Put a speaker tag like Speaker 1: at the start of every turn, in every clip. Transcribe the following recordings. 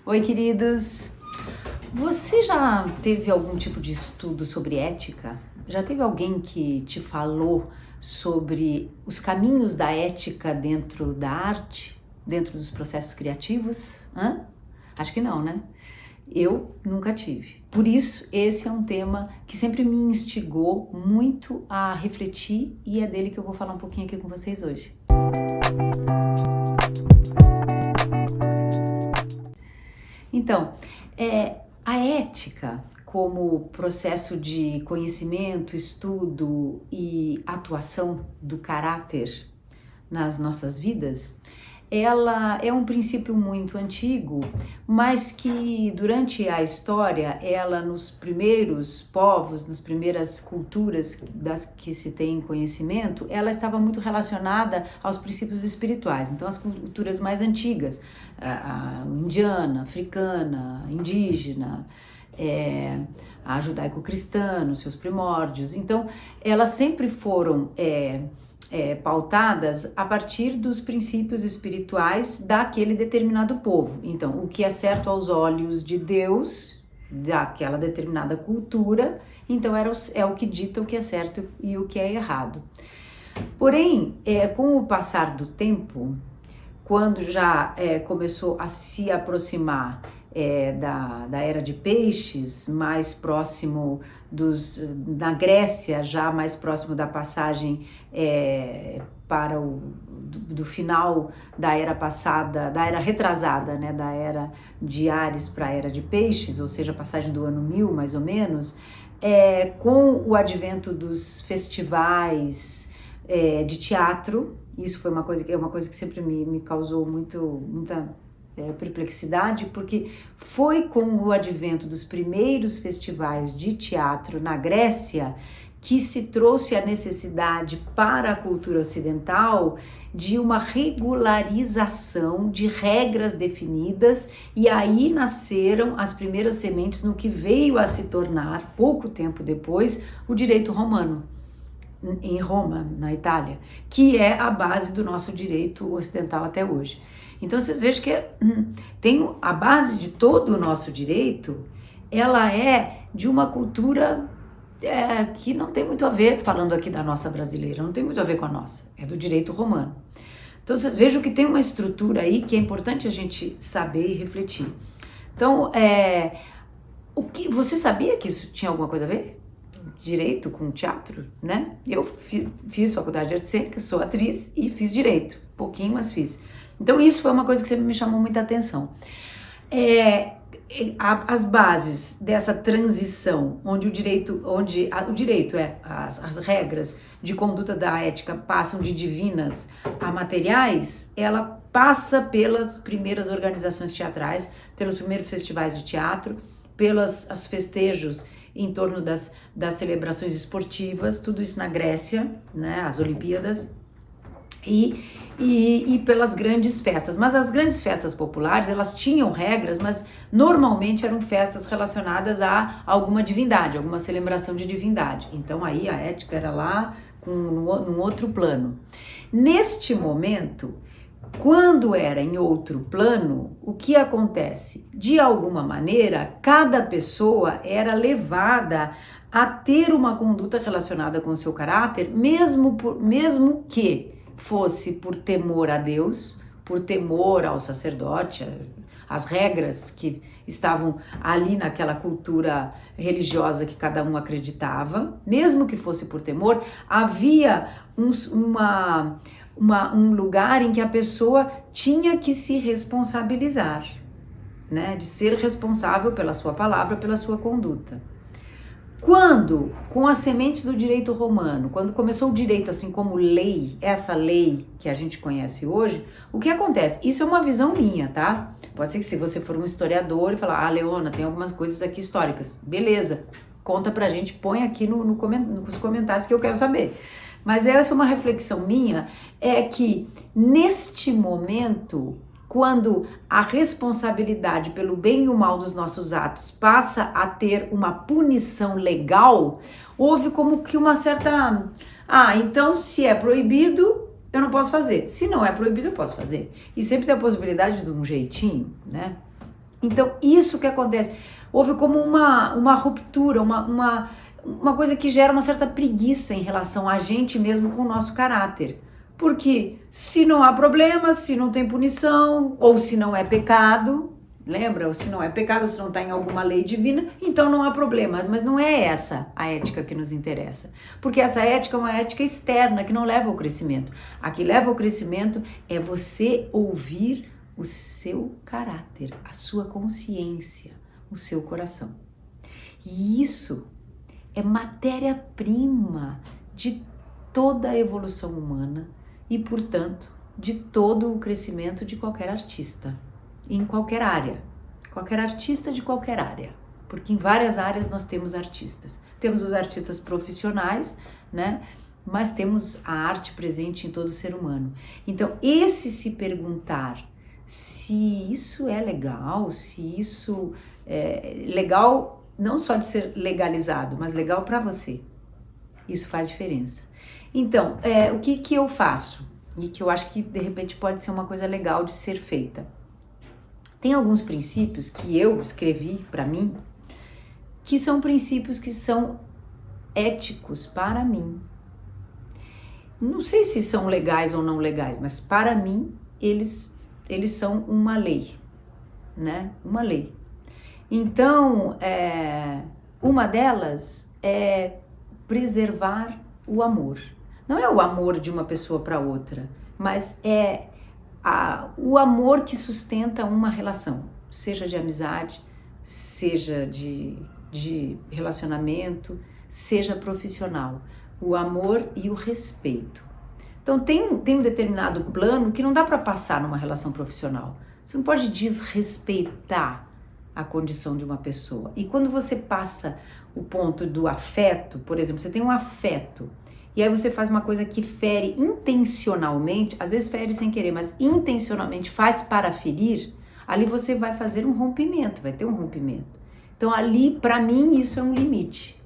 Speaker 1: Oi, queridos! Você já teve algum tipo de estudo sobre ética? Já teve alguém que te falou sobre os caminhos da ética dentro da arte, dentro dos processos criativos? Acho que não, né? Eu nunca tive. Por isso, esse é um tema que sempre me instigou muito a refletir e é dele que eu vou falar um pouquinho aqui com vocês hoje. Então, a ética como processo de conhecimento, estudo e atuação do caráter nas nossas vidas, ela é um princípio muito antigo, mas que durante a história, ela nos primeiros povos, nas primeiras culturas das que se tem conhecimento, ela estava muito relacionada aos princípios espirituais. Então, as culturas mais antigas, a indiana, africana, indígena, a judaico-cristã, nos seus primórdios. Então, elas sempre foram pautadas a partir dos princípios espirituais daquele determinado povo. Então, o que é certo aos olhos de Deus, daquela determinada cultura, então é o que dita o que é certo e o que é errado. Porém, com o passar do tempo, quando já começou a se aproximar da era de peixes, mais próximo na Grécia, já mais próximo da passagem do final da era passada, da era retrasada, né, da era de Áries para a era de peixes, ou seja, a passagem do ano 1000 mais ou menos, com o advento dos festivais de teatro. Isso foi uma coisa que sempre me causou muita perplexidade, porque foi com o advento dos primeiros festivais de teatro na Grécia que se trouxe a necessidade para a cultura ocidental de uma regularização de regras definidas, e aí nasceram as primeiras sementes no que veio a se tornar, pouco tempo depois, o direito romano, em Roma, na Itália, que é a base do nosso direito ocidental até hoje. Então vocês vejam que tem a base de todo o nosso direito, ela é de uma cultura que não tem muito a ver, falando aqui da nossa brasileira, não tem muito a ver com a nossa, é do direito romano. Então vocês vejam que tem uma estrutura aí que é importante a gente saber e refletir. Então, você sabia que isso tinha alguma coisa a ver? Direito com teatro, né? Eu fiz faculdade de arte cênica, sou atriz e fiz direito, pouquinho, mas fiz. Então isso foi uma coisa que sempre me chamou muita atenção. As bases dessa transição, onde o direito as regras de conduta da ética passam de divinas a materiais, ela passa pelas primeiras organizações teatrais, pelos primeiros festivais de teatro, pelos os festejos em torno das celebrações esportivas, tudo isso na Grécia, né, as Olimpíadas, e pelas grandes festas. Mas as grandes festas populares, elas tinham regras, mas normalmente eram festas relacionadas a alguma divindade, alguma celebração de divindade. Então aí a ética era lá num outro plano. Neste momento, quando era em outro plano, o que acontece? De alguma maneira, cada pessoa era levada a ter uma conduta relacionada com o seu caráter, mesmo que fosse por temor a Deus, por temor ao sacerdote, as regras que estavam ali naquela cultura religiosa que cada um acreditava, mesmo que fosse por temor, havia um lugar em que a pessoa tinha que se responsabilizar, né, de ser responsável pela sua palavra, pela sua conduta. Quando, com as sementes do direito romano, quando começou o direito assim como lei, essa lei que a gente conhece hoje, o que acontece? Isso é uma visão minha, tá? Pode ser que se você for um historiador e falar, Leona, tem algumas coisas aqui históricas, beleza, conta pra gente, põe aqui nos comentários que eu quero saber. Mas essa é uma reflexão minha, é que neste momento, quando a responsabilidade pelo bem e o mal dos nossos atos passa a ter uma punição legal, houve como que uma certa... então se é proibido, eu não posso fazer. Se não é proibido, eu posso fazer. E sempre tem a possibilidade de um jeitinho, né? Então, isso que acontece. Houve como uma ruptura, uma coisa que gera uma certa preguiça em relação a gente mesmo com o nosso caráter. Porque se não há problema, se não tem punição, ou se não é pecado, lembra? Ou se não é pecado, se não está em alguma lei divina, então não há problema. Mas não é essa a ética que nos interessa. Porque essa ética é uma ética externa que não leva ao crescimento. A que leva ao crescimento é você ouvir o seu caráter, a sua consciência, o seu coração. E isso é matéria-prima de toda a evolução humana e, portanto, de todo o crescimento de qualquer artista, em qualquer área, qualquer artista de qualquer área, porque em várias áreas nós temos artistas. Temos os artistas profissionais, né? Mas temos a arte presente em todo ser humano. Então, esse se perguntar se isso é legal, se isso é legal não só de ser legalizado, mas legal para você, isso faz diferença. Então, o que eu faço? E que eu acho que de repente pode ser uma coisa legal de ser feita. Tem alguns princípios que eu escrevi para mim, que são princípios que são éticos para mim. Não sei se são legais ou não legais, mas para mim eles são uma lei, né? Uma lei. Então, uma delas é preservar o amor. Não é o amor de uma pessoa para outra, mas é o amor que sustenta uma relação, seja de amizade, seja de relacionamento, seja profissional. O amor e o respeito. Então tem um determinado plano que não dá para passar numa relação profissional. Você não pode desrespeitar a condição de uma pessoa. E quando você passa o ponto do afeto, por exemplo, você tem um afeto, e aí você faz uma coisa que fere intencionalmente, às vezes fere sem querer, mas intencionalmente faz para ferir, ali você vai fazer um rompimento, vai ter um rompimento. Então ali, para mim, isso é um limite.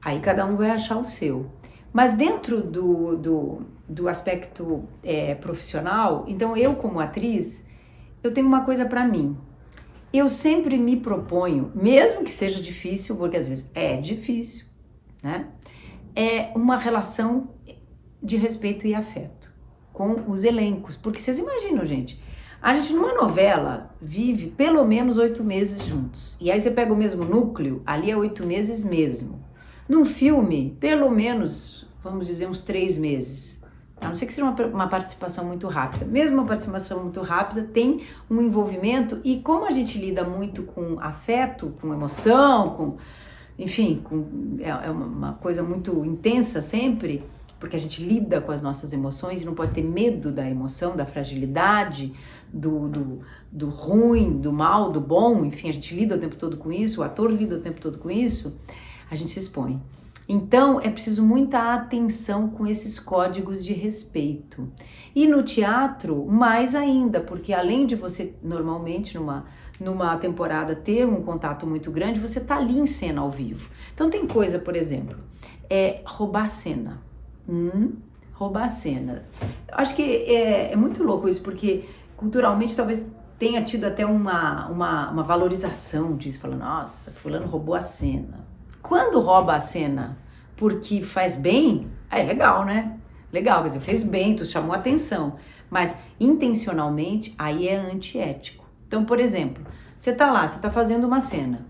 Speaker 1: Aí cada um vai achar o seu. Mas dentro do aspecto profissional, então eu como atriz, eu tenho uma coisa para mim. Eu sempre me proponho, mesmo que seja difícil, porque às vezes é difícil, né? É uma relação de respeito e afeto com os elencos. Porque vocês imaginam, gente, a gente numa novela vive pelo menos 8 meses juntos. E aí você pega o mesmo núcleo, ali é 8 meses mesmo. Num filme, pelo menos, vamos dizer, uns 3 meses. A não ser que seja uma participação muito rápida. Mesmo uma participação muito rápida tem um envolvimento, e como a gente lida muito com afeto, com emoção, enfim, é uma coisa muito intensa sempre, porque a gente lida com as nossas emoções e não pode ter medo da emoção, da fragilidade, do ruim, do mal, do bom, enfim, a gente lida o tempo todo com isso, o ator lida o tempo todo com isso, a gente se expõe. Então, é preciso muita atenção com esses códigos de respeito. E no teatro, mais ainda, porque além de você, normalmente, numa temporada, ter um contato muito grande, você tá ali em cena ao vivo. Então, tem coisa, por exemplo, roubar a cena. Roubar a cena. Eu acho que é muito louco isso, porque culturalmente talvez tenha tido até uma valorização disso, falando, nossa, fulano roubou a cena. Quando rouba a cena porque faz bem, é legal, né? Legal, quer dizer, fez bem, tu chamou atenção. Mas intencionalmente, aí é antiético. Então, por exemplo, você tá lá, você tá fazendo uma cena.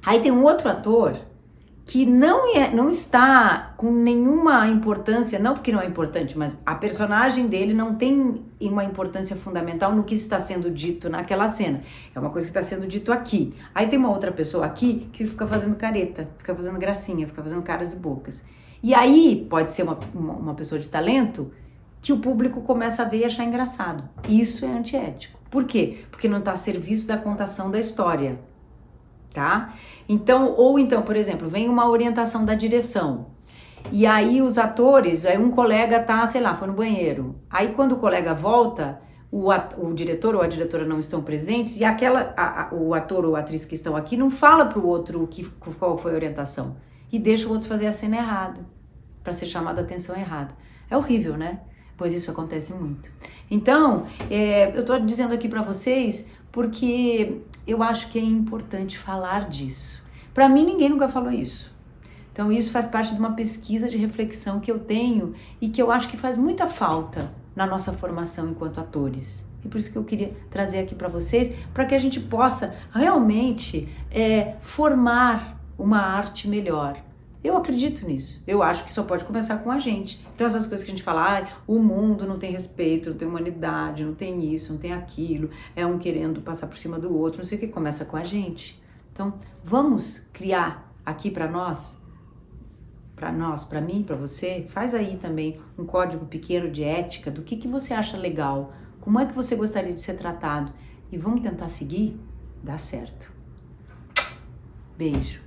Speaker 1: Aí tem um outro ator que não está com nenhuma importância, não porque não é importante, mas a personagem dele não tem uma importância fundamental no que está sendo dito naquela cena. É uma coisa que está sendo dito aqui. Aí tem uma outra pessoa aqui que fica fazendo careta, fica fazendo gracinha, fica fazendo caras e bocas. E aí pode ser uma pessoa de talento que o público começa a ver e achar engraçado. Isso é antiético. Por quê? Porque não está a serviço da contação da história. Tá? Então, por exemplo, vem uma orientação da direção, e aí os atores, aí um colega tá, sei lá, foi no banheiro, aí quando o colega volta, o diretor ou a diretora não estão presentes, e o ator ou a atriz que estão aqui não fala pro outro qual foi a orientação, e deixa o outro fazer a cena errada, para ser chamado a atenção errado. É horrível, né? Pois isso acontece muito. Então, eu tô dizendo aqui para vocês, porque eu acho que é importante falar disso. Para mim, ninguém nunca falou isso. Então, isso faz parte de uma pesquisa de reflexão que eu tenho e que eu acho que faz muita falta na nossa formação enquanto atores. E por isso que eu queria trazer aqui para vocês, para que a gente possa realmente formar uma arte melhor. Eu acredito nisso. Eu acho que só pode começar com a gente. Então essas coisas que a gente fala, o mundo não tem respeito, não tem humanidade, não tem isso, não tem aquilo, é um querendo passar por cima do outro, não sei o que, começa com a gente. Então vamos criar aqui para mim, para você, faz aí também um código pequeno de ética do que você acha legal, como é que você gostaria de ser tratado e vamos tentar seguir? Dá certo. Beijo.